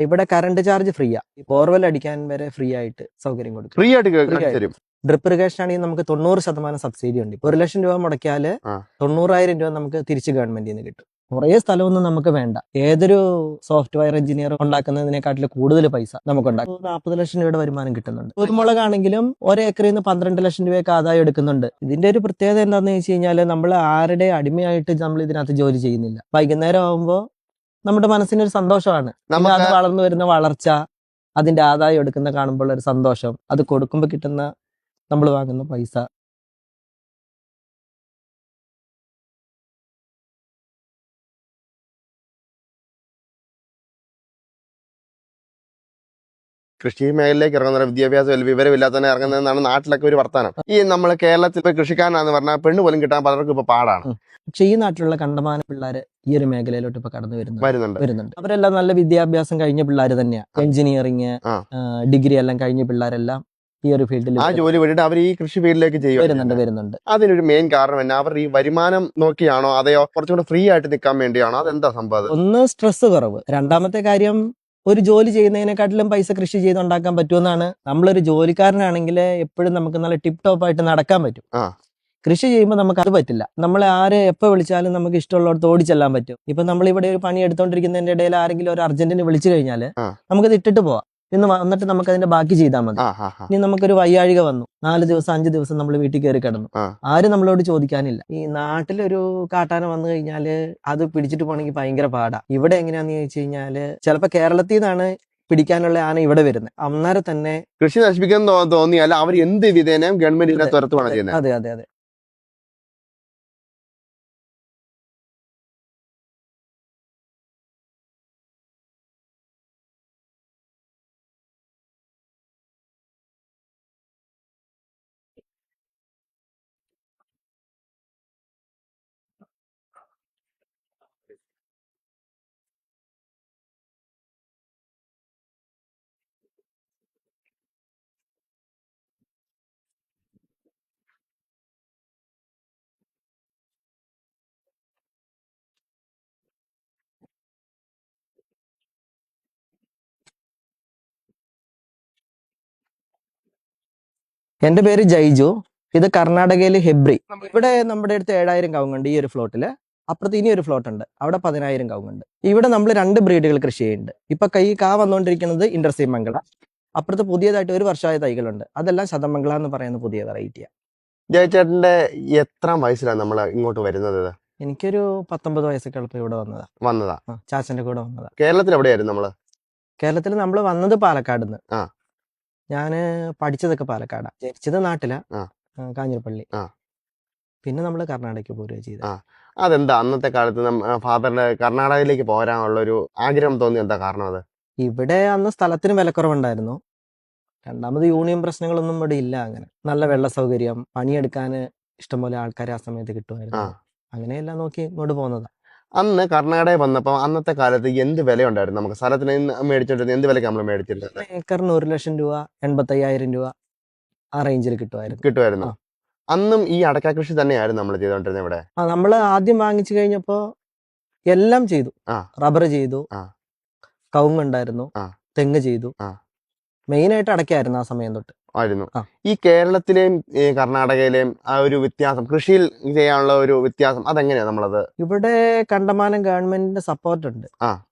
ഇവിടെ current charge ഫ്രീയാ. Borewell അടിക്കാൻ വരെ ഫ്രീ ആയിട്ട് സൗകര്യം കൊടുക്കും. ഫ്രീ ആയിട്ട് തരും. ഡ്രിപ്പ് ഇറിഗേഷൻ ആണെങ്കിൽ നമുക്ക് 90% സബ്സിഡി ഉണ്ട്. 1 ലക്ഷം രൂപ മുടക്കിയാല് 90,000 രൂപ നമുക്ക് തിരിച്ച് ഗവൺമെന്റിൽ നിന്ന് കിട്ടും. കുറേ സ്ഥലമൊന്നും നമുക്ക് വേണ്ട. ഏതൊരു സോഫ്റ്റ്വെയർ എഞ്ചിനീയർ ഉണ്ടാക്കുന്നതിനെക്കാട്ടിൽ കൂടുതൽ പൈസ നമുക്ക് ഉണ്ടാക്കും. 40 ലക്ഷം രൂപയുടെ വരുമാനം കിട്ടുന്നുണ്ട്. കുരുമുളകാണെങ്കിലും ഒരേക്കറിൽ നിന്ന് 12 ലക്ഷം രൂപയൊക്കെ ആദായം എടുക്കുന്നുണ്ട്. ഇതിന്റെ ഒരു പ്രത്യേകത എന്താണെന്ന് വെച്ച് കഴിഞ്ഞാൽ നമ്മൾ ആരുടെ അടിമയായിട്ട് നമ്മൾ ഇതിനകത്ത് ജോലി ചെയ്യുന്നില്ല. വൈകുന്നേരം ആകുമ്പോൾ നമ്മുടെ മനസ്സിനൊരു സന്തോഷമാണ്. അത് വളർന്നു വരുന്ന വളർച്ച, അതിന്റെ ആദായം എടുക്കുന്ന കാണുമ്പോൾ ഒരു സന്തോഷം, അത് കൊടുക്കുമ്പോൾ കിട്ടുന്ന നമ്മൾ വാങ്ങുന്ന പൈസ. കൃഷി മേഖലയിലേക്ക് ഇറങ്ങുന്ന വിദ്യാഭ്യാസം വിവരമില്ലാത്തന്നെ ഇറങ്ങുന്നതെന്നാണ് നാട്ടിലൊക്കെ ഒരു വർത്താനം. ഈ നമ്മൾ കേരളത്തിൽ ഇപ്പൊ കൃഷിക്കാരനാന്ന് പറഞ്ഞാൽ പെണ്ണ് പോലും കിട്ടാൻ പലർക്കും ഇപ്പൊ പാടാണ്. പക്ഷെ ഈ നാട്ടിലുള്ള കണ്ടമാന പിള്ളേര് ഈ ഒരു മേഖലയിലോട്ട് ഇപ്പൊ കടന്നു വരുന്നുണ്ട്. അവരെല്ലാം നല്ല വിദ്യാഭ്യാസം കഴിഞ്ഞ പിള്ളേർ തന്നെയാ. എഞ്ചിനീയറിങ്, ഡിഗ്രി എല്ലാം കഴിഞ്ഞ പിള്ളേരെല്ലാം ഈ ഒരു ഫീൽഡിൽ ആ ജോലി വിട്ടിട്ട് അവർ ഈ കൃഷി ഫീൽഡിലേക്ക് വരുന്നുണ്ട്. അതിനൊരു മെയിൻ കാരണം എന്നാ? അവർ ഈ വരുമാനം നോക്കിയാണോ അതെയോ കുറച്ചുകൂടെ ഫ്രീ ആയിട്ട് നിൽക്കാൻ വേണ്ടിയാണോ? അതെന്താ സംഭവം? ഒന്ന് സ്ട്രെസ് കുറവ്, രണ്ടാമത്തെ കാര്യം ഒരു ജോലി ചെയ്യുന്നതിനെക്കാട്ടിലും പൈസ കൃഷി ചെയ്തുണ്ടാക്കാൻ പറ്റുമെന്നാണ്. നമ്മളൊരു ജോലിക്കാരനാണെങ്കിൽ എപ്പോഴും നമുക്ക് നല്ല ടിപ്പ് ടോപ്പ് ആയിട്ട് നടക്കാൻ പറ്റും. കൃഷി ചെയ്യുമ്പോൾ നമുക്ക് അത് പറ്റില്ല. നമ്മളെ ആരെ എപ്പോൾ വിളിച്ചാലും നമുക്ക് ഇഷ്ടമുള്ളടത്ത് ഓടിച്ചെല്ലാൻ പറ്റും. ഇപ്പൊ നമ്മളിവിടെ ഒരു പണി എടുത്തോണ്ടിരിക്കുന്നതിന്റെ ഇടയിൽ ആരെങ്കിലും ഒരു അർജന്റിന് വിളിച്ചു കഴിഞ്ഞാൽ നമുക്കത് ഇട്ടിട്ട് പോവാം. ഇന്ന് വന്നിട്ട് നമുക്ക് അതിന്റെ ബാക്കി ചെയ്താൽ മതി. ഇനി നമുക്കൊരു വയ്യാഴിക വന്നു, 4 ദിവസം 5 ദിവസം നമ്മൾ വീട്ടിൽ കയറി കിടന്നു, ആരും നമ്മളോട് ചോദിക്കാനില്ല. ഈ നാട്ടിലൊരു കാട്ടാന വന്നു കഴിഞ്ഞാല് അത് പിടിച്ചിട്ട് പോകണമെങ്കിൽ ഭയങ്കര പാടാ. ഇവിടെ എങ്ങനെയാന്ന് ചോദിച്ചു കഴിഞ്ഞാല് ചിലപ്പോ കേരളത്തിൽ നിന്നാണ് പിടിക്കാനുള്ള ആന ഇവിടെ വരുന്നത്. അന്നേരം തന്നെ കൃഷി നശിപ്പിക്കാൻ തോന്നിയാൽ അവർ എന്ത് വിധേനയും ഗവൺമെന്റിനെ തുരത്തുവാണ് ചെയ്യുന്നത്. അതെ. എന്റെ പേര് ജൈജു. ഇത് കർണാടകയിലെ ഹെബ്രി. ഇവിടെ നമ്മുടെ അടുത്ത് 7,000 കവുങ്ങുണ്ട് ഈ ഒരു ഫ്ലോട്ടില്. അപ്പുറത്ത് ഇനി ഒരു ഫ്ലോട്ട് ഉണ്ട്, അവിടെ 10,000 കവുങ്ങുണ്ട്. ഇവിടെ നമ്മൾ 2 ബ്രീഡുകൾ കൃഷി ചെയ്യുന്നുണ്ട്. ഇപ്പൊ കാ വന്നുകൊണ്ടിരിക്കുന്നത് ഇൻഡർസീമംഗള. അപ്പുറത്ത് പുതിയതായിട്ട് 1 വർഷമായ തൈകളുണ്ട്, അതെല്ലാം ശതമംഗള എന്ന് പറയുന്ന പുതിയ വെറൈറ്റിയാണ്. ജയചേട്ടന്റെ എത്ര വയസ്സിലാണ് നമ്മൾ ഇങ്ങോട്ട് വരുന്നത്? എനിക്കൊരു 19 വയസ്സൊക്കെ എളുപ്പം ഇവിടെ വന്നതാ. ചാച്ചന്റെ കൂടെ വന്നതാ. കേരളത്തിൽ എവിടെയായിരുന്നു നമ്മള്? കേരളത്തിൽ നമ്മൾ വന്നത് പാലക്കാട് നിന്ന്. ഞാന് പഠിച്ചതൊക്കെ പാലക്കാടാ, ജനിച്ചത് നാട്ടിലാ, കാഞ്ഞിരപ്പള്ളി. പിന്നെ നമ്മള് കർണാടകയ്ക്ക് പോരുക ചെയ്തത്. അതെന്താ അന്നത്തെ കാലത്ത് ഫാദറിന്റെ കർണാടകയിലേക്ക് പോരാനുള്ള ഒരു ആഗ്രഹം തോന്നി? എന്താ കാരണം? അത് ഇവിടെ അന്ന് സ്ഥലത്തിന് വിലക്കുറവുണ്ടായിരുന്നു. രണ്ടാമത് യൂണിയൻ പ്രശ്നങ്ങളൊന്നും ഇവിടെ ഇല്ല. അങ്ങനെ നല്ല വെള്ള സൗകര്യം, പണിയെടുക്കാൻ ഇഷ്ടംപോലെ ആൾക്കാർ ആ സമയത്ത് കിട്ടുമായിരുന്നു. അങ്ങനെയെല്ലാം നോക്കി ഇങ്ങോട്ട് പോകുന്നതാ. അന്ന് കർണാടക വന്നപ്പോ അന്നത്തെ കാലത്ത് എന്ത് വില ഉണ്ടായിരുന്നു? നമുക്ക് സ്ഥലത്തിന് മേടിച്ചോണ്ടിരുന്നത് എന്ത് വിലക്ക് നമ്മൾ മേടിച്ചിരുന്നത്? ഏക്കറിന് 1 ലക്ഷം രൂപ, 85,000 രൂപ ആ റേഞ്ചിൽ കിട്ടുമായിരുന്നു. അന്നും ഈ അടക്ക കൃഷി തന്നെയായിരുന്നു നമ്മൾ ചെയ്തോണ്ടിരുന്നത് ഇവിടെ. നമ്മൾ ആദ്യം വാങ്ങിച്ചു കഴിഞ്ഞപ്പോ എല്ലാം ചെയ്തു. റബ്ബർ ചെയ്തു, കവുങ്ങുണ്ടായിരുന്നു, തെങ്ങ് ചെയ്തു. മെയിൻ ആയിട്ട് അടക്കായിരുന്നു ആ സമയം തൊട്ട്. ഈ കേരളത്തിലെയും കർണാടകയിലെയും ആ ഒരു വ്യത്യാസം, കൃഷിയിൽ ചെയ്യാനുള്ള ഒരു വ്യത്യാസം, അതെങ്ങനെയാ നമ്മളത്? ഇവിടെ കണ്ടമാനം ഗവൺമെന്റിന്റെ സപ്പോർട്ട് ഉണ്ട്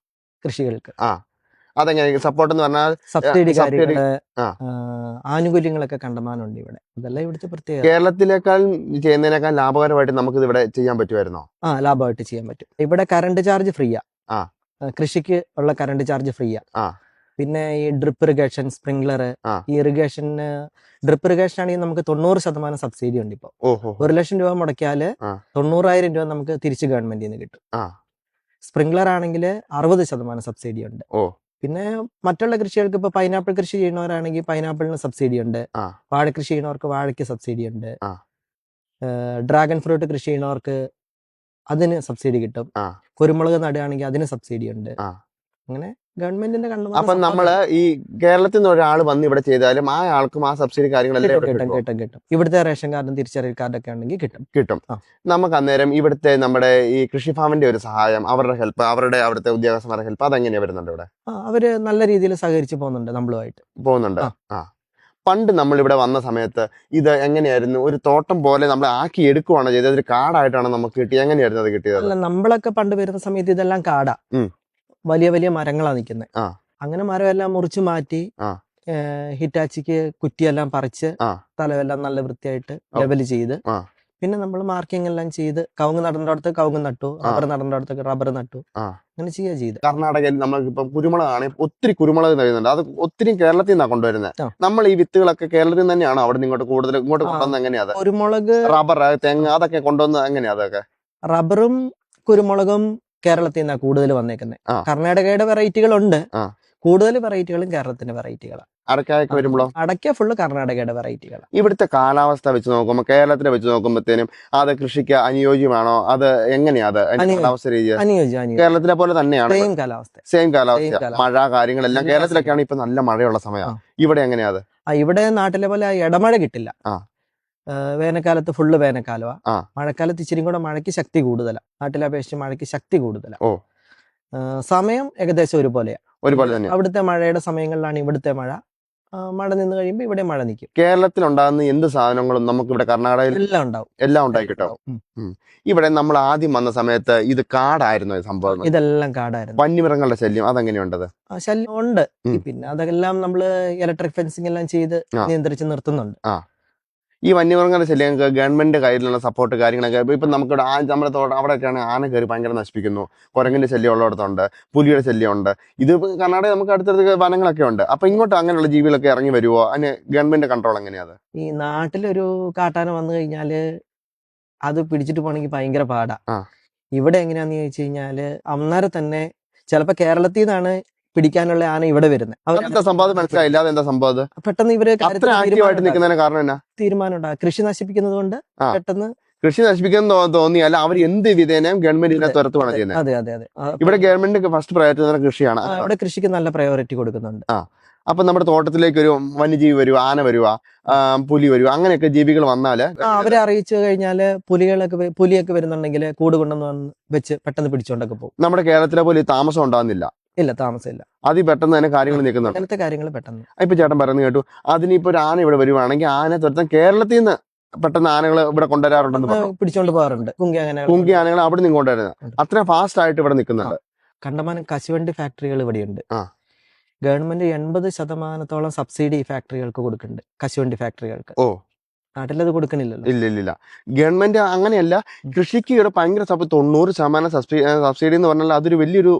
കൃഷികൾക്ക്. അതെങ്ങനെ സപ്പോർട്ട് എന്ന് പറഞ്ഞാൽ? സബ്സിഡി, ആനുകൂല്യങ്ങളൊക്കെ കണ്ടമാനം ഉണ്ട് ഇവിടെ. അതെല്ലാം ഇവിടുത്തെ പ്രത്യേകത. കേരളത്തിലേക്കാൾ ചെയ്യുന്നതിനേക്കാൾ ലാഭകരമായിട്ട് നമുക്ക് ഇവിടെ ചെയ്യാൻ പറ്റുമായിരുന്നോ? ലാഭമായിട്ട് ചെയ്യാൻ പറ്റും. ഇവിടെ കറണ്ട് ചാർജ് ഫ്രീയാ. കൃഷിക്ക് ഉള്ള കറണ്ട് ചാർജ് ഫ്രീയാ. പിന്നെ ഈ ഡ്രിപ്പ് ഇറിഗേഷൻ, സ്പ്രിംഗ്ലർ, ഈ ഇറിഗേഷന് ഡ്രിപ്പ് ഇറിഗേഷൻ ആണെങ്കിൽ നമുക്ക് 90% സബ്സിഡി ഉണ്ട്. ഇപ്പൊ 1 ലക്ഷം രൂപ മുടക്കിയാല് 90,000 രൂപ നമുക്ക് തിരിച്ച് ഗവൺമെന്റിൽ നിന്ന് കിട്ടും. സ്പ്രിംഗ്ലർ ആണെങ്കിൽ 60% സബ്സിഡി ഉണ്ട്. പിന്നെ മറ്റുള്ള കൃഷികൾക്ക് ഇപ്പൊ പൈനാപ്പിൾ കൃഷി ചെയ്യുന്നവരാണെങ്കിൽ പൈനാപ്പിളിന് സബ്സിഡി ഉണ്ട്. വാഴ കൃഷി ചെയ്യുന്നവർക്ക് വാഴയ്ക്ക് സബ്സിഡി ഉണ്ട്. ഡ്രാഗൺ ഫ്രൂട്ട് കൃഷി ചെയ്യുന്നവർക്ക് അതിന് സബ്സിഡി കിട്ടും. കുരുമുളക് നടുകയാണെങ്കിൽ അതിന് സബ്സിഡി ഉണ്ട്. അങ്ങനെ ഗവൺമെന്റിന്റെ അപ്പൊ നമ്മള് ഈ കേരളത്തിൽ നിന്ന് ഒരാൾ വന്ന് ഇവിടെ ചെയ്താലും ആ ആൾക്കും ആ സബ്സിഡി കാര്യങ്ങളെല്ലാം ഇവിടെ കിട്ടും. ഇവിടുത്തെ റേഷൻ കാർഡും തിരിച്ചറിയൽ കാർഡൊക്കെ ഉണ്ടെങ്കിൽ കിട്ടും. നമുക്ക് അന്നേരം ഇവിടുത്തെ നമ്മുടെ ഈ കൃഷിഭവന്റെ ഒരു സഹായം, അവരുടെ ഹെൽപ്പ്, അവിടുത്തെ ഉദ്യോഗസ്ഥന്മാരുടെ ഹെൽപ്പ് അതെങ്ങനെയാ വരുന്നുണ്ട് ഇവിടെ? അവര് നല്ല രീതിയിൽ സഹകരിച്ച് പോകുന്നുണ്ട് നമ്മളുമായിട്ട്. പണ്ട് നമ്മൾ ഇവിടെ വന്ന സമയത്ത് ഇത് എങ്ങനെയായിരുന്നു? ഒരു തോട്ടം പോലെ നമ്മൾ ആക്കി എടുക്കുവാണോ ചെയ്തത്? ഒരു കാടായിട്ടാണ് നമുക്ക് കിട്ടിയത്? എങ്ങനെയായിരുന്നു അത് കിട്ടിയത്? അല്ല, നമ്മളൊക്കെ പണ്ട് വരുന്ന സമയത്ത് ഇതെല്ലാം കാടാ, വലിയ വലിയ മരങ്ങളാ നിൽക്കുന്നത്. അങ്ങനെ മരമെല്ലാം മുറിച്ചു മാറ്റി ഹിറ്റാച്ചിക്ക് കുറ്റിയെല്ലാം പറിച്ച് സ്ഥലമെല്ലാം നല്ല വൃത്തിയായിട്ട് ലെവൽ ചെയ്ത് പിന്നെ നമ്മൾ മാർക്കിംഗ് എല്ലാം ചെയ്ത് കവുങ്ങ് നടേണ്ടടുത്ത് കവുങ്ങ് നട്ടു, റബ്ബർ നടേണ്ടടുത്ത് റബ്ബർ നട്ടു, അങ്ങനെ ചെയ്ത്. കർണാടകയിൽ നമ്മൾക്കിപ്പം കുരുമുളകാണെങ്കിൽ ഒത്തിരി കുരുമുളക് കഴിയുന്നുണ്ട്. അത് ഒത്തിരി കേരളത്തിൽ നിന്നാണ് കൊണ്ടുവരുന്നത്. നമ്മൾ ഈ വിത്തുകളൊക്കെ കേരളത്തിൽ നിന്ന് തന്നെയാണോ അവിടെ ഇങ്ങോട്ട് കൂടുതൽ ഇങ്ങോട്ട് കൊണ്ടുവന്ന്? എങ്ങനെയാ കുരുമുളക്, റബ്ബർ, തെങ്ങ് അതൊക്കെ കൊണ്ടുവന്ന് എങ്ങനെയാ? അതൊക്കെ റബ്ബറും കുരുമുളകും കേരളത്തിൽ നിന്നാണ് കൂടുതൽ വന്നേക്കുന്നത്. കർണാടകയുടെ വെറൈറ്റികളുണ്ട്, കൂടുതൽ വെറൈറ്റികളും കേരളത്തിന്റെ വെറൈറ്റികളാണ്. അടയ്ക്കൊക്കെ വരുമ്പോഴോ? അടയ്ക്ക ഫുള്ള് കർണാടകയുടെ വെറൈറ്റികളാണ്. ഇവിടുത്തെ കാലാവസ്ഥ വെച്ച് നോക്കുമ്പോൾ കേരളത്തിലെ വെച്ച് നോക്കുമ്പോഴത്തേനും അത് കൃഷിക്ക് അനുയോജ്യമാണോ? അത് എങ്ങനെയാ അത് കാലാവസ്ഥ രീതി? കേരളത്തിലെ പോലെ തന്നെയാണ്, സെയിം കാലാവസ്ഥ, മഴ കാര്യങ്ങളെല്ലാം. കേരളത്തിലൊക്കെയാണ് ഇപ്പൊ നല്ല മഴയുള്ള സമയം. ഇവിടെ എങ്ങനെയാ അത്? ഇവിടെ നാട്ടിലെ പോലെ ഇടമഴ കിട്ടില്ല. വേനൽക്കാലത്ത് ഫുള്ള് വേനൽക്കാലമാണ്. മഴക്കാലത്ത് ഇച്ചിരി കൂടെ മഴയ്ക്ക് ശക്തി കൂടുതലാണ്. നാട്ടിലെ അപേക്ഷിച്ച് മഴയ്ക്ക് ശക്തി കൂടുതലാണ്. സമയം ഏകദേശം ഒരുപോലെ തന്നെ. അവിടുത്തെ മഴയുടെ സമയങ്ങളിലാണ് ഇവിടുത്തെ മഴ. മഴ നിന്ന് കഴിയുമ്പോൾ ഇവിടെ മഴ നിൽക്കും. കേരളത്തിൽ ഉണ്ടാകുന്ന എന്ത് സാധനങ്ങളും നമുക്ക് ഇവിടെ കർണാടകയിൽ എല്ലാം ഉണ്ടായി കിട്ടും. ഇവിടെ നമ്മൾ ആദ്യം വന്ന സമയത്ത് ഇത് കാടായിരുന്നു സംഭവം. ഇതെല്ലാം കാടായിരുന്നു. വന്യമൃഗങ്ങളുടെ ശല്യം അതെങ്ങനെയുണ്ടത്? ശല്യം ഉണ്ട്. പിന്നെ അതെല്ലാം നമ്മള് ഇലക്ട്രിക് ഫെൻസിംഗ് എല്ലാം ചെയ്ത് നിയന്ത്രിച്ച് നിർത്തുന്നുണ്ട്. ഈ വന്യമൃഗങ്ങളുടെ ശല്യം ഗവൺമെന്റിന്റെ കയ്യിലുള്ള സപ്പോർട്ട് കാര്യങ്ങളൊക്കെ ഇപ്പൊ നമുക്ക് നമ്മുടെ അവിടെയൊക്കെയാണ് ആന കയറി ഭയങ്കര നശിപ്പിക്കുന്നു. കുരങ്ങിന്റെ ശല്യം ഉള്ളിടത്തുണ്ട്, പുലിയുടെ ശല്യമുണ്ട്. ഇത് കർണാടക നമുക്ക് അടുത്തടുത്ത് വനങ്ങളൊക്കെ ഉണ്ട്. അപ്പൊ ഇങ്ങോട്ട് അങ്ങനെയുള്ള ജീവികളൊക്കെ ഇറങ്ങി വരുവോ? അതിന് ഗവൺമെന്റ് കൺട്രോൾ എങ്ങനെയാ? ഈ നാട്ടിലൊരു കാട്ടാന വന്നു കഴിഞ്ഞാല് അത് പിടിച്ചിട്ട് പോണെങ്കിൽ ഭയങ്കര പാടാ. ഇവിടെ എങ്ങനെയാന്ന് ചോദിച്ചു കഴിഞ്ഞാല് അന്നേരം തന്നെ ചിലപ്പോ കേരളത്തിൽ നിന്നാണ് പിടിക്കാനുള്ള ആന ഇവിടെ വരുന്നത്. സംഭവം മനസ്സിലായില്ല. അതെന്താ സംഭവം? പെട്ടെന്ന് ഇവര് കാരണം തീരുമാനം ഉണ്ടാകും. കൃഷി നശിപ്പിക്കുന്നത് കൊണ്ട് പെട്ടെന്ന് കൃഷി നശിപ്പിക്കുന്ന തോന്നിയാൽ അവർ എന്ത് വിധേനയും ഗവൺമെന്റിനെ തുരത്തുവാണ് ചെയ്യുന്നത്. അതെ അതെ അതെ. ഇവിടെ ഗവൺമെന്റ് ഫസ്റ്റ് പ്രയോറിറ്റി കൃഷിയാണ്. ഇവിടെ കൃഷിക്ക് നല്ല പ്രയോറിറ്റി കൊടുക്കുന്നുണ്ട്. അപ്പൊ നമ്മുടെ തോട്ടത്തിലേക്ക് ഒരു വന്യജീവി വരുക, ആന വരുക, പുലി വരുക, അങ്ങനെയൊക്കെ ജീവികൾ വന്നാല് അവരെ അറിയിച്ചു കഴിഞ്ഞാല് പുലിയൊക്കെ വരുന്നുണ്ടെങ്കിൽ കൂട് കൊണ്ടുവന്ന് വെച്ച് പെട്ടെന്ന് പിടിച്ചോണ്ടൊക്കെ പോകും. നമ്മുടെ കേരളത്തിലെ പോലെ താമസം ഉണ്ടാകുന്നില്ല. ഇല്ല, താമസമില്ല. അതി പെട്ടെന്ന് തന്നെ കാര്യങ്ങൾ നിൽക്കുന്നുണ്ട്. അങ്ങനത്തെ കാര്യങ്ങൾ പെട്ടെന്ന്. ഇപ്പൊ ചേട്ടൻ പറഞ്ഞു കേട്ടു, അതിനിപ്പോ ഒരു ആന ഇവിടെ വരുവാണെങ്കിൽ ആന തുരത്താൻ കേരളത്തിൽ നിന്ന് പെട്ടെന്ന് ആനകൾ ഇവിടെ കൊണ്ടുവരാറുണ്ടെന്ന് പിടിച്ചോണ്ട് പോകാറുണ്ട്. കുങ്കി ആനകൾ അവിടെ നിന്ന് കൊണ്ടുവരുന്നത് അത്ര ഫാസ്റ്റ് ആയിട്ട് ഇവിടെ നിൽക്കുന്നുണ്ട്. കണ്ടമാനം കശുവണ്ടി ഫാക്ടറികൾ ഇവിടെയുണ്ട്. ഗവൺമെന്റ് 80% സബ്സിഡി ഫാക്ടറികൾക്ക് കൊടുക്കുന്നുണ്ട്, കശുവണ്ടി ഫാക്ടറികൾക്ക്. നാട്ടിലത് കൊടുക്കണില്ലല്ലോ. ഇല്ല. ഗവൺമെന്റ് അങ്ങനെയല്ല, കൃഷിക്ക് ഇവിടെ ഭയങ്കര 90% സബ്സിഡി എന്ന് പറഞ്ഞാൽ അതൊരു വലിയൊരു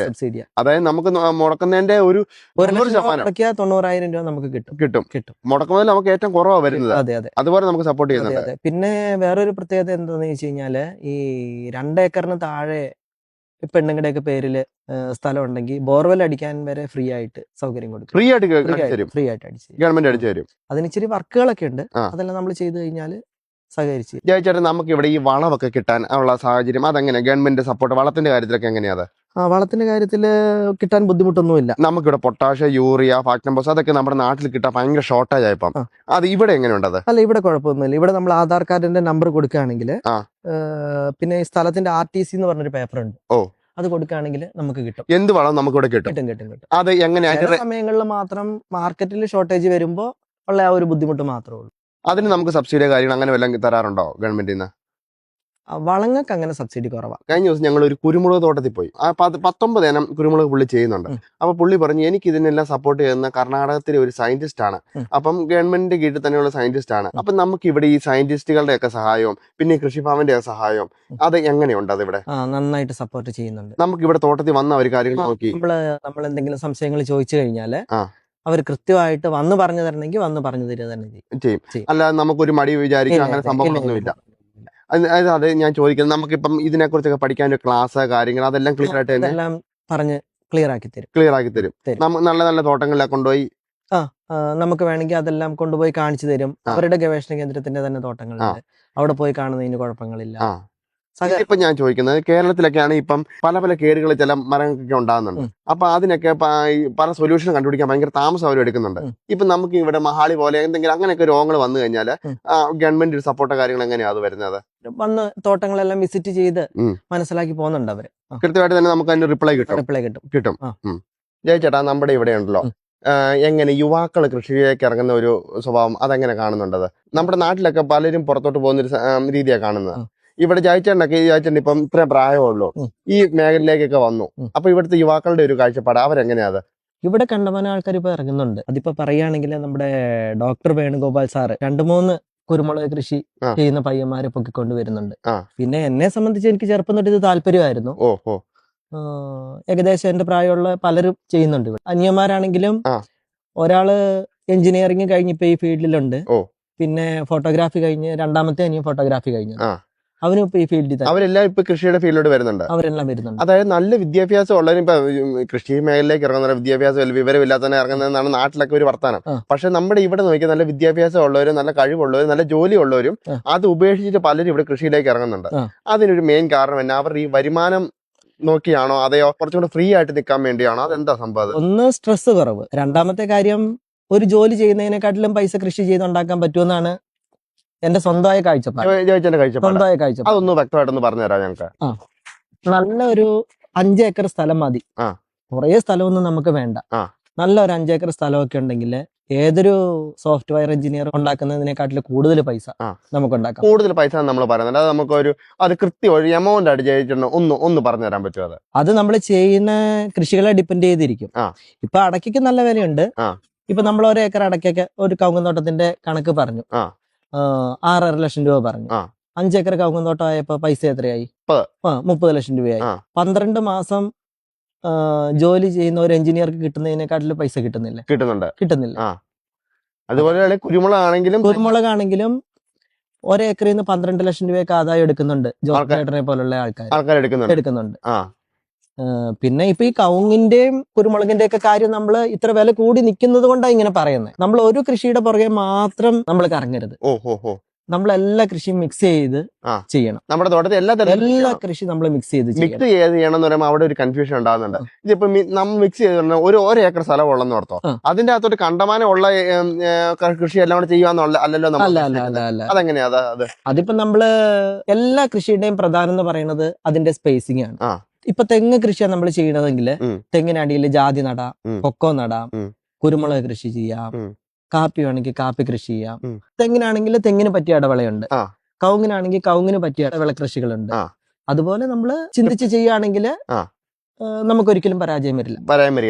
സബ്സിഡിയാ. അതായത് നമുക്ക് മുടക്കുന്നതിന്റെ ഒരു 90,000 രൂപ നമുക്ക് കിട്ടും. മുടക്കുന്നത് നമുക്ക് ഏറ്റവും കുറവാണ് വരുന്നത്. അതെ. അതുപോലെ നമുക്ക് സപ്പോർട്ട് ചെയ്യുന്നുണ്ട്. പിന്നെ വേറൊരു പ്രത്യേകത എന്താണെന്ന് വെച്ച് കഴിഞ്ഞാല് ഈ 2 ഏക്കറിന് താഴെ പെണ്ണുങ്ങളുടെയൊക്കെ പേരില് സ്ഥലം ഉണ്ടെങ്കിൽ ബോർവെൽ അടിക്കാൻ വരെ ഫ്രീ ആയിട്ട് സൗകര്യം കൊടുക്കും. ഫ്രീ ആയിട്ട് അടിച്ചു ഗവൺമെന്റ് അടിച്ചു തരും. അതിന് ഇച്ചിരി വർക്കുകളൊക്കെ ഉണ്ട്. അതെല്ലാം നമ്മൾ ചെയ്ത് കഴിഞ്ഞാല് സഹകരിച്ച്. ജയിച്ചേട്ടൻ, നമുക്ക് ഇവിടെ ഈ വളമൊക്കെ കിട്ടാൻ ഉള്ള സാഹചര്യം അതെങ്ങനെ? ഗവൺമെന്റ് സപ്പോർട്ട് വളത്തിന്റെ കാര്യത്തിലൊക്കെ എങ്ങനെയാ? വളത്തിന്റെ കാര്യത്തില് കിട്ടാൻ ബുദ്ധിമുട്ടൊന്നുമില്ല. നമുക്കിവിടെ പൊട്ടാഷ്, യൂറിയ, ഫാക്ടംബോസ് അതൊക്കെ നമ്മുടെ നാട്ടിൽ കിട്ടാൻ ഭയങ്കര ഷോർട്ടേജ് ആയപ്പം അത് ഇവിടെ എങ്ങനെയുണ്ടത്? അല്ല, ഇവിടെ കുഴപ്പമൊന്നുമില്ല. ഇവിടെ നമ്മൾ ആധാർ കാർഡിന്റെ നമ്പർ കൊടുക്കുകയാണെങ്കിൽ പിന്നെ ഈ സ്ഥലത്തിന്റെ RTC എന്ന് പറഞ്ഞൊരു പേപ്പർ ഉണ്ട്, അത് കൊടുക്കുകയാണെങ്കിൽ നമുക്ക് കിട്ടും. എന്ത് വളം നമുക്ക് ഇവിടെ കിട്ടും. അത് എങ്ങനെയാ? സമയങ്ങളിൽ മാത്രം മാർക്കറ്റിൽ ഷോർട്ടേജ് വരുമ്പോൾ ഉള്ള ആ ഒരു ബുദ്ധിമുട്ട് മാത്രമേ ഉള്ളൂ. അതിന് നമുക്ക് സബ്സിഡി കാര്യങ്ങൾ അങ്ങനെ വല്ലതും തരാറുണ്ടോ ഗവൺമെന്റിൽ നിന്ന്? വളങ്ങൾക്ക് അങ്ങനെ സബ്സിഡി കുറവാണ്. കഴിഞ്ഞ ദിവസം ഞങ്ങൾ ഒരു കുരുമുളക് തോട്ടത്തിൽ പോയി. 19 ഇനം കുരുമുളക് പുള്ളി ചെയ്യുന്നുണ്ട്. അപ്പൊ പുള്ളി പറഞ്ഞു, എനിക്ക് ഇതിനെല്ലാം സപ്പോർട്ട് ചെയ്യുന്ന കർണാടകത്തിലെ ഒരു സയന്റിസ്റ്റ് ആണ്. അപ്പം ഗവൺമെന്റിന്റെ കീഴിൽ തന്നെയുള്ള സയന്റിസ്റ്റ് ആണ്. അപ്പൊ നമുക്ക് ഇവിടെ ഈ സയന്റിസ്റ്റുകളുടെ ഒക്കെ സഹായവും പിന്നെ കൃഷിഭവന്റെ സഹായവും അത് എങ്ങനെയുണ്ട്? അത് ഇവിടെ നന്നായിട്ട് സപ്പോർട്ട് ചെയ്യുന്നുണ്ട്. നമുക്ക് ഇവിടെ തോട്ടത്തിൽ വന്ന ഒരു കാര്യങ്ങൾ നോക്കി നമ്മൾ എന്തെങ്കിലും സംശയങ്ങൾ ചോദിച്ചു കഴിഞ്ഞാല് അവർ കൃത്യമായിട്ട് വന്ന് പറഞ്ഞു തരണമെങ്കിൽ വന്ന് പറഞ്ഞു തരിക തന്നെ ചെയ്യും. അല്ലാതെ നമുക്കൊരു മടി വിചാരിക്കും അങ്ങനെ സംഭവങ്ങളൊന്നുമില്ല. അതെ ഞാൻ ചോദിക്കുന്നത്, നമുക്കിപ്പം ഇതിനെ കുറിച്ചൊക്കെ പഠിക്കാൻ ഒരു ക്ലാസ് കാര്യങ്ങൾ അതെല്ലാം ക്ലിയർ ആയിട്ട് പറഞ്ഞ് ക്ലിയർ ആക്കി തരും. നല്ല നല്ല തോട്ടങ്ങളിലൊക്കെ കൊണ്ടുപോയി നമുക്ക് വേണമെങ്കിൽ അതെല്ലാം കൊണ്ടുപോയി കാണിച്ചു തരും. അവരുടെ ഗവേഷണ കേന്ദ്രത്തിന്റെ തന്നെ തോട്ടങ്ങളുണ്ട്, അവിടെ പോയി കാണുന്നതിന് കുഴപ്പങ്ങളില്ല. ഇപ്പൊ ഞാൻ ചോദിക്കുന്നത് കേരളത്തിലൊക്കെയാണ് ഇപ്പം പല പല കേടുകൾ ചില മരങ്ങൾക്കൊക്കെ ഉണ്ടാകുന്നുണ്ട്. അപ്പൊ അതിനൊക്കെ പല സൊല്യൂഷൻ കണ്ടുപിടിക്കാൻ ഭയങ്കര താമസം അവർ എടുക്കുന്നുണ്ട്. ഇപ്പൊ നമുക്ക് ഇവിടെ മഹാളി പോലെ എന്തെങ്കിലും അങ്ങനെയൊക്കെ രോഗങ്ങൾ വന്നു കഴിഞ്ഞാൽ ഗവൺമെന്റ് സപ്പോർട്ടോ കാര്യങ്ങൾ എങ്ങനെയാ അത് വരുന്നത്? വന്ന് തോട്ടങ്ങളെല്ലാം വിസിറ്റ് ചെയ്ത് മനസ്സിലാക്കി പോകുന്നുണ്ട് അവര്. കൃത്യമായിട്ട് തന്നെ നമുക്ക് അതിന്റെ റിപ്ലൈ കിട്ടും. ജയിച്ചേട്ടാ, നമ്മുടെ ഇവിടെ ഉണ്ടല്ലോ എങ്ങനെ യുവാക്കൾ കൃഷിയിലേക്ക് ഇറങ്ങുന്ന ഒരു സ്വഭാവം അതെങ്ങനെ കാണുന്നുണ്ടത്? നമ്മുടെ നാട്ടിലൊക്കെ പലരും പുറത്തോട്ട് പോകുന്ന ഒരു രീതിയാണ് കാണുന്നത്. ഇവിടെ ജയിച്ചേട്ടൻ ഇപ്പം ഇത്രയും പ്രായമുള്ളൂ, ഈ മേഖലയിലേക്കൊക്കെ വന്നു. അപ്പൊ ഇവിടുത്തെ യുവാക്കളുടെ ഒരു കാഴ്ചപ്പാട് അവരെങ്ങനെയാ അത്? ഇവിടെ കണ്ടമാനം ആൾക്കാർ ഇപ്പൊ ഇറങ്ങുന്നുണ്ട്. അതിപ്പോ പറയുകയാണെങ്കിൽ നമ്മുടെ ഡോക്ടർ വേണുഗോപാൽ സാറ് 2-3 കുരുമുളക് കൃഷി ചെയ്യുന്ന പയ്യന്മാരെ പൊക്കിക്കൊണ്ട് വരുന്നുണ്ട്. പിന്നെ എന്നെ സംബന്ധിച്ച് എനിക്ക് ചെറുപ്പം തൊട്ട് ഇത് താല്പര്യമായിരുന്നു. ഏകദേശം എന്റെ പ്രായമുള്ള പലരും ചെയ്യുന്നുണ്ട് ഇവിടെ. അന്യന്മാരാണെങ്കിലും ഒരാള് എഞ്ചിനീയറിംഗ് കഴിഞ്ഞിപ്പോ ഈ ഫീൽഡിലുണ്ട്. പിന്നെ ഫോട്ടോഗ്രാഫി കഴിഞ്ഞ് രണ്ടാമത്തെ അനിയൻ ഫോട്ടോഗ്രാഫി കഴിഞ്ഞു. അവനും ഇപ്പൊ ഈ ഫീൽഡിൽ അവരെല്ലാം ഇപ്പൊ കൃഷിയുടെ ഫീൽഡിലോട്ട് വരുന്നുണ്ട്. അവരെല്ലാം വരുന്നുണ്ട്. അതായത് നല്ല വിദ്യാഭ്യാസം ഉള്ളവരും ഇപ്പൊ കൃഷി മേഖലയിലേക്ക് ഇറങ്ങുന്ന വിദ്യാഭ്യാസം വിവരമില്ലാത്തവനെ ഇറങ്ങുന്നതെന്നാണ് നാട്ടിലൊക്കെ ഒരു വർത്താനം. പക്ഷെ നമ്മുടെ ഇവിടെ നോക്കിയാൽ നല്ല വിദ്യാഭ്യാസം ഉള്ളവരും നല്ല കഴിവുള്ളവരും നല്ല ജോലി ഉള്ളവരും അത് ഉപേക്ഷിച്ചിട്ട് പലരും ഇവിടെ കൃഷിയിലേക്ക് ഇറങ്ങുന്നുണ്ട്. അതിനൊരു മെയിൻ കാരണം എന്നാ? അവർ ഈ വരുമാനം നോക്കിയാണോ അതെയോ കുറച്ചുകൂടെ ഫ്രീ ആയിട്ട് നിൽക്കാൻ വേണ്ടിയാണോ? അതെന്താ സംഭവം? ഒന്ന് സ്ട്രെസ് കുറവ്, രണ്ടാമത്തെ കാര്യം ഒരു ജോലി ചെയ്യുന്നതിനെക്കാട്ടിലും പൈസ കൃഷി ചെയ്തുണ്ടാക്കാൻ പറ്റുമെന്നാണ് എന്റെ സ്വന്തമായ കാഴ്ചപ്പാട്. അതൊന്ന് വ്യക്തമായിട്ടൊന്ന് പറഞ്ഞുതരാം ഞങ്ങൾക്ക്. നല്ല ഒരു 5 ഏക്കർ സ്ഥലം മതി. കുറേ സ്ഥലമൊന്നും നമുക്ക് വേണ്ട. നല്ല ഒരു 5 ഏക്കർ സ്ഥലമൊക്കെ ഉണ്ടെങ്കിൽ ഏതൊരു സോഫ്റ്റ്വെയർ എഞ്ചിനീയർ ഉണ്ടാക്കുന്നതിനെക്കാട്ടിലും കൂടുതൽ പൈസ നമുക്ക് ഉണ്ടാക്കാം. കൂടുതൽ പൈസ നമ്മൾ പറയുന്നത് അത് നമുക്കൊരു അത് കൃത്യം ഒരു എമൗണ്ട് ആയിട്ട് ജയിച്ചിട്ടുണ്ട് ഒന്ന് പറഞ്ഞു തരാൻ പറ്റുമോ? അത് നമ്മൾ ചെയ്യുന്ന കൃഷികളെ ഡിപ്പെൻഡ് ചെയ്തിരിക്കും. ഇപ്പൊ അടയ്ക്ക് നല്ല വിലയുണ്ട്. ഇപ്പൊ നമ്മൾ 1 ഏക്കർ അടയ്ക്കൊക്കെ ഒരു കവുങ്ങുന്തോട്ടത്തിന്റെ കണക്ക് പറഞ്ഞു 6.5 ലക്ഷം രൂപ പറഞ്ഞു. 5 ഏക്കർ കവുങ്ങുന്തോട്ടം ആയപ്പോ പൈസ എത്രയായി? 30 ലക്ഷം രൂപയായി. 12 മാസം ജോലി ചെയ്യുന്ന ഒരു എഞ്ചിനീയർക്ക് കിട്ടുന്നതിനെക്കാട്ടിലും പൈസ കിട്ടുന്നില്ല. അതുപോലെ കുരുമുളകാണെങ്കിലും 1 ഏക്കറിൽ നിന്ന് 12 ലക്ഷം രൂപയൊക്കെ ആദായം എടുക്കുന്നുണ്ട്. ജോർജ് ചേട്ടനെ പോലുള്ള ആൾക്കാർ എടുക്കുന്നുണ്ട്. പിന്നെ ഇപ്പൊ ഈ കവുങ്ങിന്റെയും കുരുമുളകിന്റെ ഒക്കെ കാര്യം നമ്മൾ ഇത്ര വില കൂടി നിൽക്കുന്നത് കൊണ്ടാണ് ഇങ്ങനെ പറയുന്നത്. നമ്മൾ ഒരു കൃഷിയുടെ പുറകെ മാത്രം നമ്മൾ കറങ്ങരുത്. നമ്മളെല്ലാ കൃഷിയും മിക്സ് ചെയ്ത് ചെയ്യണം. നമ്മുടെ തോട്ടത്തിൽ എല്ലാ കൃഷി നമ്മൾ മിക്സ് ചെയ്ത് ചെയ്യണം എന്ന് പറയുമ്പോൾ അവിടെ ഒരു കൺഫ്യൂഷൻ ഉണ്ടാകുന്നുണ്ട്. ഇതിപ്പോ നമ്മൾ മിക്സ് ചെയ്ത് ഒരു ഏക്കർ സ്ഥലം ഉള്ളെന്ന് ഓർത്തോ, അതിന്റെ അകത്തൊരു കണ്ടമാനം ഉള്ള കൃഷി എല്ലാം കൂടെ ചെയ്യാന്നുള്ള അല്ലല്ലോ? അതെങ്ങനെയാ? അതിപ്പോ നമ്മള് എല്ലാ കൃഷിയുടെയും പ്രധാനം എന്ന് പറയുന്നത് അതിന്റെ സ്പേസിംഗ് ആണ്. ഇപ്പൊ തെങ്ങ് കൃഷിയാണ് നമ്മൾ ചെയ്യണതെങ്കിൽ തെങ്ങിനടിയിൽ ജാതി നടാം, കൊക്കോ നടാം, കുരുമുളക് കൃഷി ചെയ്യാം, കാപ്പി വേണമെങ്കിൽ കാപ്പി കൃഷി ചെയ്യാം. തെങ്ങിനാണെങ്കിൽ തെങ്ങിന് പറ്റിയ ഇടവിളയുണ്ട്, കവുങ്ങിനാണെങ്കിൽ കവുങ്ങിന് പറ്റിയ ഇടവിള കൃഷികളുണ്ട്. അതുപോലെ നമ്മൾ ചിന്തിച്ച് ചെയ്യുകയാണെങ്കിൽ നമുക്കൊരിക്കലും പരാജയം വരില്ല.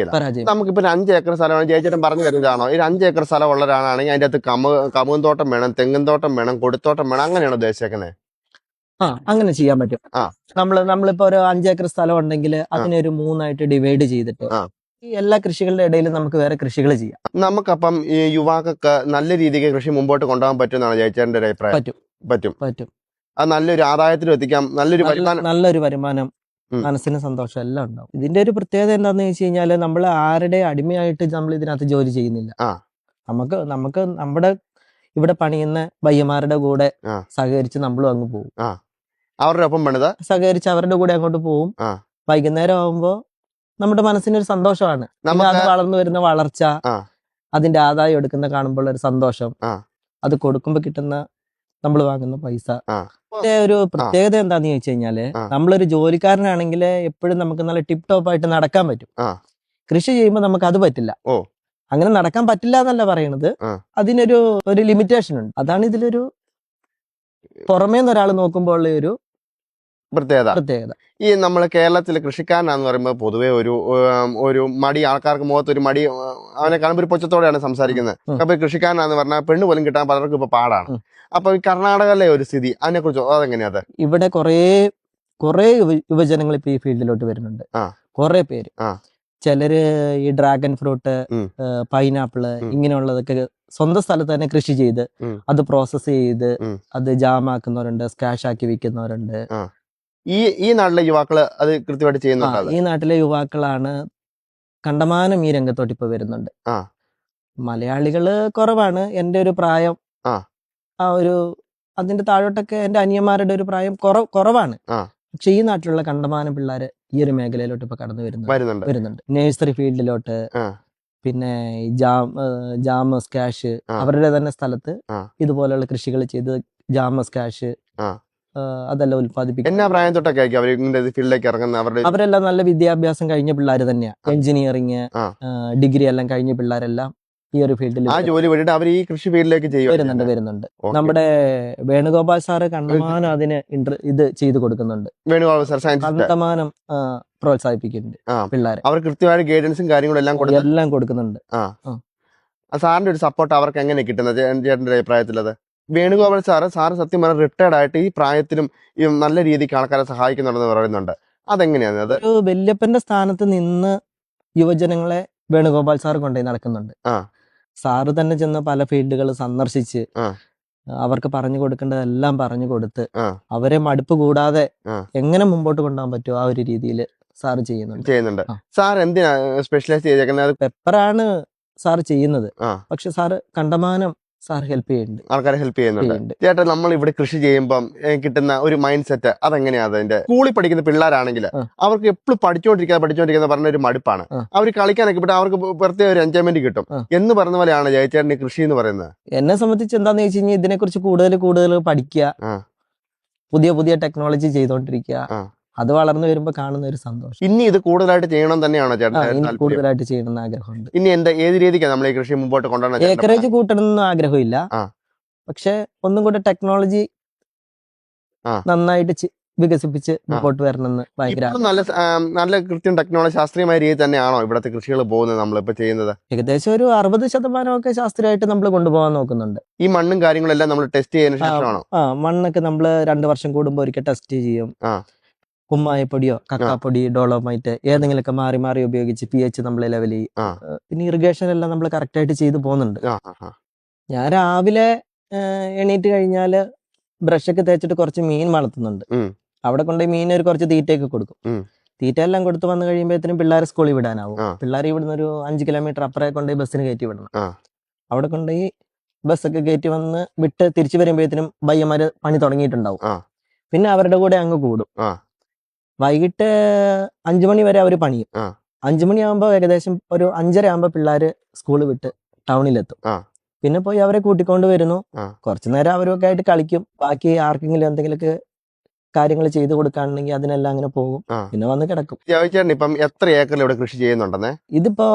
നമുക്കിപ്പോ 5 ഏക്കർ സ്ഥലമാണ് ജയിച്ചേട്ടൻ പറഞ്ഞു വരുന്നതാണോ? ഈ 5 ഏക്കർ സ്ഥലം ഉള്ള ഒരാളാണെങ്കിൽ അതിന്റെ അകത്ത് കമുകൻ തോട്ടം വേണം, തെങ്ങിൻ തോട്ടം വേണം, കൊടിത്തോട്ടം വേണം, അങ്ങനെയാണോ ഉദ്ദേശിച്ചേക്കുന്നത്? അങ്ങനെ ചെയ്യാൻ പറ്റും. നമ്മളിപ്പോ ഒരു 5 ഏക്കർ സ്ഥലം ഉണ്ടെങ്കിൽ അതിനെ ഒരു 3 ആയിട്ട് ഡിവൈഡ് ചെയ്തിട്ട് ഈ എല്ലാ കൃഷികളുടെ ഇടയിൽ നമുക്ക് വേറെ കൃഷികൾ ചെയ്യാം. നമുക്കപ്പം ഈ യുവാക്കൾക്ക് നല്ല രീതിക്ക് കൃഷി മുമ്പോട്ട് കൊണ്ടുപോകാൻ പറ്റുമെന്നാണ് ജയിച്ചേട്ടന്റെ ഒരു അഭിപ്രായം? പറ്റും. അത് നല്ലൊരു ആദായത്തിലും എത്തിക്കാം, നല്ലൊരു വരുമാനം, മനസ്സിന് സന്തോഷം എല്ലാം ഉണ്ടാവും. ഇതിന്റെ ഒരു പ്രത്യേകത എന്താന്ന് വെച്ച് കഴിഞ്ഞാല് നമ്മൾ ആരുടെ അടിമയായിട്ട് നമ്മൾ ഇതിനകത്ത് ജോലി ചെയ്യുന്നില്ല. നമുക്ക് നമ്മുടെ ഇവിടെ പണിയുന്ന ബയ്യമാരുടെ കൂടെ സഹകരിച്ച് നമ്മളും അങ്ങ് പോകും. അവരുടെ ഒപ്പം സഹകരിച്ച് അവരുടെ കൂടെ അങ്ങോട്ട് പോകും. വൈകുന്നേരം ആവുമ്പോ നമ്മുടെ മനസ്സിനൊരു സന്തോഷമാണ്. അത് വളർന്നു വരുന്ന വളർച്ച, അതിന്റെ ആദായം എടുക്കുന്ന കാണുമ്പോൾ ഒരു സന്തോഷം, അത് കൊടുക്കുമ്പോ കിട്ടുന്ന നമ്മൾ വാങ്ങുന്ന പൈസ. ഒരു പ്രത്യേകത എന്താന്ന് ചോദിച്ചു കഴിഞ്ഞാല് നമ്മളൊരു ജോലിക്കാരനാണെങ്കിൽ എപ്പോഴും നമുക്ക് നല്ല ടിപ് ടോപ്പ് ആയിട്ട് നടക്കാൻ പറ്റും. കൃഷി ചെയ്യുമ്പോൾ നമുക്ക് അത് പറ്റില്ല. അങ്ങനെ നടക്കാൻ പറ്റില്ല എന്നല്ല പറയണത്, അതിനൊരു ലിമിറ്റേഷൻ ഉണ്ട്. അതാണ് ഇതിലൊരു പുറമേന്ന് ഒരാൾ നോക്കുമ്പോൾ ഉള്ള ഒരു പ്രത്യേകത. ഈ നമ്മൾ കേരളത്തിലെ കൃഷിക്കാരനാന്ന് പറയുമ്പോൾ പൊതുവെ ഒരു മടി, ആൾക്കാർക്ക് മുഖത്ത് ഒരു മടി, അവനെ കാണുമ്പോൾ ഒരു പൊച്ചത്തോടെയാണ് സംസാരിക്കുന്നത്. അപ്പൊ കൃഷിക്കാരനാന്ന് പറഞ്ഞാൽ പെണ്ണ് പോലും കിട്ടാൻ പലർക്കും ഇപ്പൊ പാടാണ്. അപ്പൊ ഈ കർണാടകയിലെ ഒരു സ്ഥിതി അതിനെ കുറിച്ച് അതെങ്ങനെയാ? ഇവിടെ കുറെ യുവജനങ്ങൾ ഇപ്പൊ ഈ ഫീൽഡിലോട്ട് വരുന്നുണ്ട്. കുറെ പേര്. ചിലര് ഈ ഡ്രാഗൺ ഫ്രൂട്ട്, പൈനാപ്പിള് ഇങ്ങനെയുള്ളതൊക്കെ സ്വന്തം സ്ഥലത്ത് തന്നെ കൃഷി ചെയ്ത് അത് പ്രോസസ് ചെയ്ത് അത് ജാമാക്കുന്നവരുണ്ട്, സ്കാഷ് ആക്കി വിൽക്കുന്നവരുണ്ട്. ഈ നാട്ടിലെ യുവാക്കള് അത് കൃത്യമായിട്ട് ചെയ്യുന്നുണ്ട്. ഈ നാട്ടിലെ യുവാക്കളാണ് കണ്ടമാനം ഈ രംഗത്തോട്ട് ഇപ്പൊ വരുന്നുണ്ട്. മലയാളികള് കുറവാണ്. എന്റെ ഒരു പ്രായം, ആ ഒരു അതിന്റെ താഴോട്ടൊക്കെ എന്റെ അനിയന്മാരുടെ ഒരു പ്രായം കുറവാണ്. പക്ഷെ ഈ നാട്ടിലുള്ള കണ്ടമാനം പിള്ളേര് ഈ ഒരു മേഖലയിലോട്ട് ഇപ്പൊ കടന്നു വരുന്നുണ്ട്. നഴ്സറി ഫീൽഡിലോട്ട്, പിന്നെ ജാമസ് കാഷ്, അവരുടെ തന്നെ സ്ഥലത്ത് ഇതുപോലെയുള്ള കൃഷികൾ ചെയ്ത് ജാമസ് കാഷ് അതെല്ലാം ഉത്പാദിപ്പിക്കും. എന്നാ പ്രായം തൊട്ടൊക്കെ ഫീൽഡിലേക്ക് ഇറങ്ങുന്ന അവരെല്ലാം നല്ല വിദ്യാഭ്യാസം കഴിഞ്ഞ പിള്ളേർ തന്നെയാ. എഞ്ചിനീയറിങ്, ഡിഗ്രി എല്ലാം കഴിഞ്ഞ പിള്ളേരെല്ലാം ഈ ഒരു ഫീൽഡിൽ ജോലി വേണ്ടിട്ട് അവർ ഈ കൃഷി ഫീൽഡിലേക്ക് വരുന്നുണ്ട്. നമ്മുടെ വേണുഗോപാൽ സാറ് കണ്ടമാനം അതിന് ഇത് ചെയ്തു കൊടുക്കുന്നുണ്ട്. വേണുഗോപാൽ സാർ കണ്ടമാനം പ്രോത്സാഹിപ്പിക്കുന്നുണ്ട് പിള്ളേരെ. അവർ കൃത്യമായ ഗൈഡൻസും കാര്യങ്ങളും എല്ലാം കൊടുക്കുന്നുണ്ട്. സാറിന്റെ ഒരു സപ്പോർട്ട് അവർക്ക് എങ്ങനെ കിട്ടുന്നത് ചേട്ടന്റെ അഭിപ്രായത്തിൽ? അത് വേണുഗോപാൽ സാറ് സത്യം പറഞ്ഞാൽ റിട്ടയർഡ് ആയിട്ട് ഈ പ്രായത്തിലും ഈ നല്ല രീതിക്ക് ആൾക്കാരെ സഹായിക്കുന്നുണ്ടെന്ന് പറയുന്നുണ്ട്. അതെങ്ങനെയാണ്? അത് ഒരു വല്യപ്പന്റെ സ്ഥാനത്ത് നിന്ന് യുവജനങ്ങളെ വേണുഗോപാൽ സാർ കൊണ്ടുപോയി നടക്കുന്നുണ്ട്. സാറ് തന്നെ ചെന്ന് പല ഫീൽഡുകൾ സന്ദർശിച്ച് അവർക്ക് പറഞ്ഞു കൊടുക്കേണ്ടതെല്ലാം പറഞ്ഞു കൊടുത്ത് അവരെ മടുപ്പ് കൂടാതെ എങ്ങനെ മുമ്പോട്ട് കൊണ്ടുപോകാൻ പറ്റുമോ ആ ഒരു രീതിയിൽ സാറ് ചെയ്യുന്നുണ്ട്. സാർ എന്തിനാ സ്പെഷ്യലൈസ് ചെയ്തേക്കുന്നത്? പെപ്പറാണ് സാർ ചെയ്യുന്നത്. പക്ഷെ സാറ് കണ്ടമാനം സാർ ഹെൽപ്പ് ചെയ്യുന്നുണ്ട്, ആൾക്കാരെ ഹെൽപ്പ് ചെയ്യുന്നുണ്ട്. ചേട്ടാ, നമ്മൾ ഇവിടെ കൃഷി ചെയ്യുമ്പം കിട്ടുന്ന ഒരു മൈൻഡ് സെറ്റ് അതെങ്ങനെയാണ്? അതിന്റെ സ്കൂളിൽ പഠിക്കുന്ന പിള്ളേരാണെങ്കിൽ അവർക്ക് എപ്പോഴും പഠിച്ചോണ്ടിരിക്കുന്ന പറഞ്ഞ ഒരു മടുപ്പാണ്. അവർ കളിക്കാനൊക്കെ വിട്ട് അവർക്ക് പ്രത്യേക ഒരു എൻജോയ്മെന്റ് കിട്ടും എന്ന് പറഞ്ഞ പോലെയാണ് ജയചേട്ടൻ കൃഷി എന്ന് പറയുന്നത്. എന്നെ സംബന്ധിച്ച് എന്താന്ന് വെച്ച് കഴിഞ്ഞാൽ ഇതിനെക്കുറിച്ച് കൂടുതൽ പഠിക്കുക, പുതിയ ടെക്നോളജി ചെയ്തോണ്ടിരിക്കുക, അത് വളർന്നു വരുമ്പോ കാണുന്ന ഒരു സന്തോഷം. ഇനി ഇത് കൂടുതലായിട്ട് ചെയ്യണം തന്നെയാണോ ചേട്ടൻ? കൂടുതലായിട്ട് ചെയ്യണമെന്ന് ആഗ്രഹമുണ്ട്. ഇനി ഏത് രീതിക്കാണ് നമ്മൾ ഈ കൃഷി മുമ്പോട്ട് കൊണ്ടുപോകണം? ഏക്കറേജ് കൂട്ടണമെന്ന് ആഗ്രഹമില്ല, പക്ഷെ ഒന്നും കൂടെ ടെക്നോളജി നന്നായിട്ട് വികസിപ്പിച്ച് മുമ്പോട്ട് വരണമെന്ന് ഭയങ്കര നല്ല കൃത്യം ടെക്നോളജി ശാസ്ത്രീയമായ രീതി തന്നെയാണോ ഇവിടുത്തെ കൃഷികൾ പോകുന്നത് നമ്മളിപ്പോ ചെയ്യുന്നത്? ഏകദേശം ഒരു 60% ശാസ്ത്രീയമായിട്ട് നമ്മൾ കൊണ്ടുപോകാൻ നോക്കുന്നുണ്ട്. ഈ മണ്ണും കാര്യങ്ങളെല്ലാം നമ്മൾ ടെസ്റ്റ് ചെയ്യുന്ന ശേഷമാണോ? മണ്ണൊക്കെ നമ്മൾ 2 വർഷം കൂടുമ്പോൾ ഒരിക്കൽ ടെസ്റ്റ് ചെയ്യും. കുമ്മായപ്പൊടിയോ കക്കാപ്പൊടി, ഡോളോമൈറ്റ് ഏതെങ്കിലുമൊക്കെ മാറി ഉപയോഗിച്ച് pH നമ്മൾ ലെവൽ ചെയ്യും. പിന്നെ ഇറിഗേഷൻ എല്ലാം നമ്മൾ കറക്റ്റ് ആയിട്ട് ചെയ്തു പോകുന്നുണ്ട്. ഞാൻ രാവിലെ എണീറ്റ് കഴിഞ്ഞാല് ബ്രഷൊക്കെ തേച്ചിട്ട് കുറച്ച് മീൻ വളർത്തുന്നുണ്ട്. അവിടെ കൊണ്ടുപോയി മീൻ കുറച്ച് തീറ്റയൊക്കെ കൊടുക്കും. തീറ്റ എല്ലാം കൊടുത്ത് വന്നു കഴിയുമ്പോഴത്തേനും പിള്ളേരെ സ്കൂളിൽ വിടാനാവും. പിള്ളേർ ഇവിടുന്ന് ഒരു 5 കിലോമീറ്റർ അപ്പുറേ കൊണ്ടുപോയി ബസ്സിന് കയറ്റി വിടണം. അവിടെ കൊണ്ടുപോയി ബസ്സൊക്കെ കയറ്റി വന്ന് വിട്ട് തിരിച്ചു വരുമ്പോഴത്തേനും പയ്യന്മാര് പണി തുടങ്ങിയിട്ടുണ്ടാവും. പിന്നെ അവരുടെ കൂടെ അങ്ങ് കൂടും. വൈകിട്ട് 5 മണി വരെ അവർ പണിയും. 5 മണിയാകുമ്പോൾ ഏകദേശം ഒരു 5:30 ആകുമ്പോൾ പിള്ളേര് സ്കൂൾ വിട്ട് ടൗണിലെത്തും. പിന്നെ പോയി അവരെ കൂട്ടിക്കൊണ്ട് വരുന്നു. കുറച്ചു നേരം അവരൊക്കെ ആയിട്ട് കളിക്കും. ബാക്കി ആർക്കെങ്കിലും എന്തെങ്കിലുമൊക്കെ കാര്യങ്ങൾ ചെയ്തു കൊടുക്കുകയാണെങ്കിൽ അതിനെല്ലാം അങ്ങനെ പോകും. പിന്നെ വന്ന് കിടക്കും. ഇപ്പം എത്ര ഏക്കറിൽ ഇവിടെ കൃഷി ചെയ്യുന്നുണ്ടെന്നേ? ഇതിപ്പോ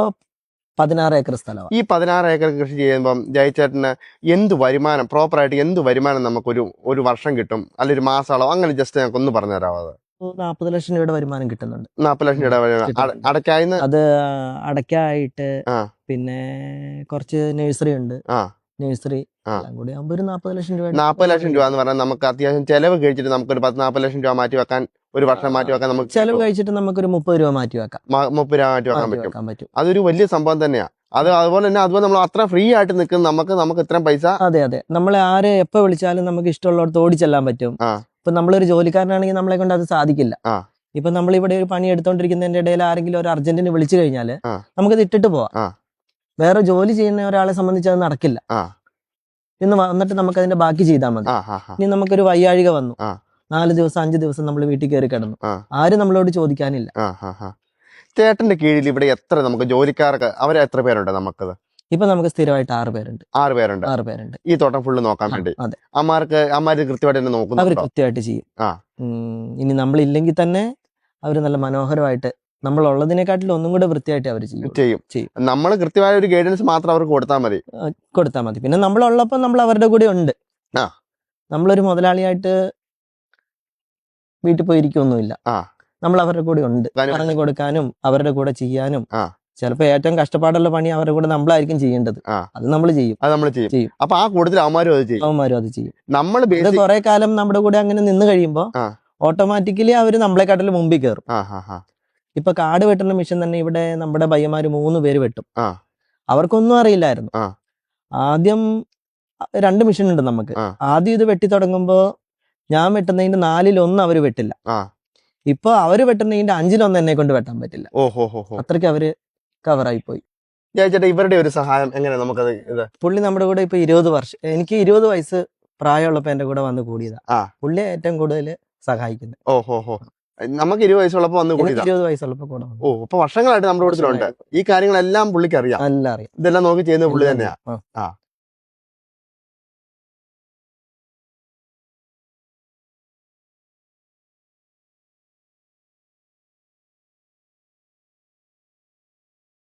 16 ഏക്കർ സ്ഥലമാണ്. ഈ 16 ഏക്കർ കൃഷി ചെയ്യുമ്പം ജയചേട്ടന് എന്ത് വരുമാനം, പ്രോപ്പറായിട്ട് എന്ത് വരുമാനം നമുക്കൊരു വർഷം കിട്ടും, അല്ലെങ്കിൽ ഒരു മാസമാണോ? അങ്ങനെ ജസ്റ്റ് ഞങ്ങൾക്ക് ഒന്ന് പറഞ്ഞു തരാമോ? 40 ലക്ഷം രൂപയുടെ വരുമാനം കിട്ടുന്നുണ്ട്. 40 ലക്ഷം രൂപ അടയ്ക്കായി? അത് അടയ്ക്കായിട്ട് പിന്നെ കുറച്ച് നഴ്സറി ഉണ്ട്. നഴ്സറി എല്ലാം കൂടി ആകുമ്പോൾ ഒരു 40 ലക്ഷം രൂപ. 40 ലക്ഷം രൂപ എന്ന് പറഞ്ഞാൽ നമുക്ക് അത്യാവശ്യം ചെലവ് കഴിച്ചിട്ട് നമുക്കൊരു 40 ലക്ഷം രൂപ മാറ്റി വെക്കാൻ, ഒരു വർഷം മാറ്റി വെക്കാൻ നമുക്ക് ചെലവ് കഴിച്ചിട്ട് നമുക്കൊരു 30 രൂപ മാറ്റി വെക്കാം. 30 രൂപ മാറ്റി വെക്കാൻ പറ്റും. അതൊരു വലിയ സംഭവം തന്നെയാണ്. അതുപോലെ നമ്മൾ അത്ര ഫ്രീ ആയിട്ട് നിൽക്കുന്ന നമുക്ക് ഇത്രയും പൈസ. അതെ, നമ്മളെ ആരെ എപ്പോ വിളിച്ചാലും നമുക്ക് ഇഷ്ടമുള്ളടത്ത് ഓടിച്ചെല്ലാൻ പറ്റും. ഇപ്പൊ നമ്മളൊരു ജോലിക്കാരനാണെങ്കിൽ നമ്മളെ കൊണ്ട് അത് സാധിക്കില്ല. ഇപ്പൊ നമ്മളിവിടെ ഒരു പണി എടുത്തോണ്ടിരിക്കുന്നതിന്റെ ഇടയിൽ ആരെങ്കിലും ഒരു അർജന്റിന് വിളിച്ചു കഴിഞ്ഞാല് നമുക്കത് ഇട്ടിട്ട് പോവാം. വേറെ ജോലി ചെയ്യുന്ന ഒരാളെ സംബന്ധിച്ച് അത് നടക്കില്ല. ഇന്ന് വന്നിട്ട് നമുക്ക് അതിന്റെ ബാക്കി ചെയ്താൽ മതി. ഇനി നമുക്കൊരു വയ്യാഴിക വന്നു, 4 ദിവസം 5 ദിവസം നമ്മൾ വീട്ടിൽ കയറി കിടന്നു, ആരും നമ്മളോട് ചോദിക്കാനില്ല. ചേട്ടന്റെ കീഴിൽ ഇവിടെ എത്ര നമുക്ക് ജോലിക്കാർക്ക് അവരെ എത്ര പേരുണ്ട്? നമുക്കത് ഇപ്പൊ നമുക്ക് സ്ഥിരമായിട്ട് 6 പേരുണ്ട്. 6 പേരുണ്ട് ഈ തോട്ടം ഫുള്ള് നോക്കാൻ വേണ്ടി. അമ്മാര് കൃത്യമായിട്ട് തന്നെ നോക്കുന്നു. അവര് കൃത്യമായിട്ട് ചെയ്യും. ഇനി നമ്മളില്ലെങ്കിൽ തന്നെ അവര് നല്ല മനോഹരമായിട്ട് നമ്മളുള്ളതിനെക്കാട്ടിലും ഒന്നും കൂടെ വൃത്തിയായിട്ട് അവർ ചെയ്യും. നമ്മൾ കൃത്യമായ ഒരു ഗൈഡൻസ് മാത്രം അവർക്ക് കൊടുത്താൽ മതി. പിന്നെ നമ്മളുള്ളപ്പോ നമ്മൾ അവരുടെ കൂടെ ഉണ്ട്. നമ്മളൊരു മുതലാളിയായിട്ട് വീട്ടിൽ പോയിരിക്കൊന്നുമില്ല. നമ്മൾ അവരുടെ കൂടെ ഉണ്ട്, പറഞ്ഞു കൊടുക്കാനും അവരുടെ കൂടെ ചെയ്യാനും. ചിലപ്പോ ഏറ്റവും കഷ്ടപ്പാടുള്ള പണി അവരുടെ കൂടെ നമ്മളായിരിക്കും ചെയ്യേണ്ടത്. അത് നമ്മൾ ചെയ്യും. അപ്പൊ ആ കൂടുതൽ അവന്മാരും അത് ചെയ്യും. നമ്മൾ കുറെ കാലം നമ്മുടെ കൂടെ അങ്ങനെ നിന്ന് കഴിയുമ്പോ ഓട്ടോമാറ്റിക്കലി അവര് നമ്മളെക്കാട്ടിലും മുമ്പിൽ കയറും. ഇപ്പൊ കാട് വെട്ടുന്ന മെഷീൻ തന്നെ ഇവിടെ നമ്മുടെ പയ്യന്മാര് 3 പേര് വെട്ടും. അവർക്കൊന്നും അറിയില്ലായിരുന്നു. ആദ്യം 2 മെഷീൻ ഉണ്ട് നമുക്ക്. ആദ്യം ഇത് വെട്ടി തുടങ്ങുമ്പോ ഞാൻ വെട്ടുന്നതിന്റെ 4-1 അവര് വെട്ടില്ല. ഇപ്പൊ അവര് വെട്ടുന്നതിന്റെ 5-1 എന്നെ കൊണ്ട് വെട്ടാൻ പറ്റില്ല. അത്രയ്ക്ക് അവര് കവറായി പോയി. ചേട്ടാ, ഇവരുടെ ഒരു സഹായം എങ്ങനെ നമുക്കത്? പുള്ളി നമ്മുടെ കൂടെ ഇപ്പൊ 20 വർഷം, എനിക്ക് 20 വയസ്സ് പ്രായമുള്ളപ്പോ എന്റെ കൂടെ വന്ന് കൂടിയതാ. ആ. പുള്ളിയെ ഏറ്റവും കൂടുതൽ സഹായിക്കുന്നത്. ഓഹോ. നമുക്ക് 20 വയസ്സുള്ളപ്പോ വന്ന് എനിക്ക് കൂടിയതാ. 20 വയസ്സുള്ളപ്പോ കൂടെ വന്നു. അപ്പൊ വർഷങ്ങളായിട്ട് നമ്മുടെ കൂട്ടത്തിലുണ്ട്. ഈ കാര്യങ്ങളെല്ലാം പുള്ളിക്ക് അറിയാം. എല്ലാം അറിയാം. ഇതെല്ലാം നോക്കി ചെയ്യുന്നത് പുള്ളി തന്നെയാ. ആ. ആ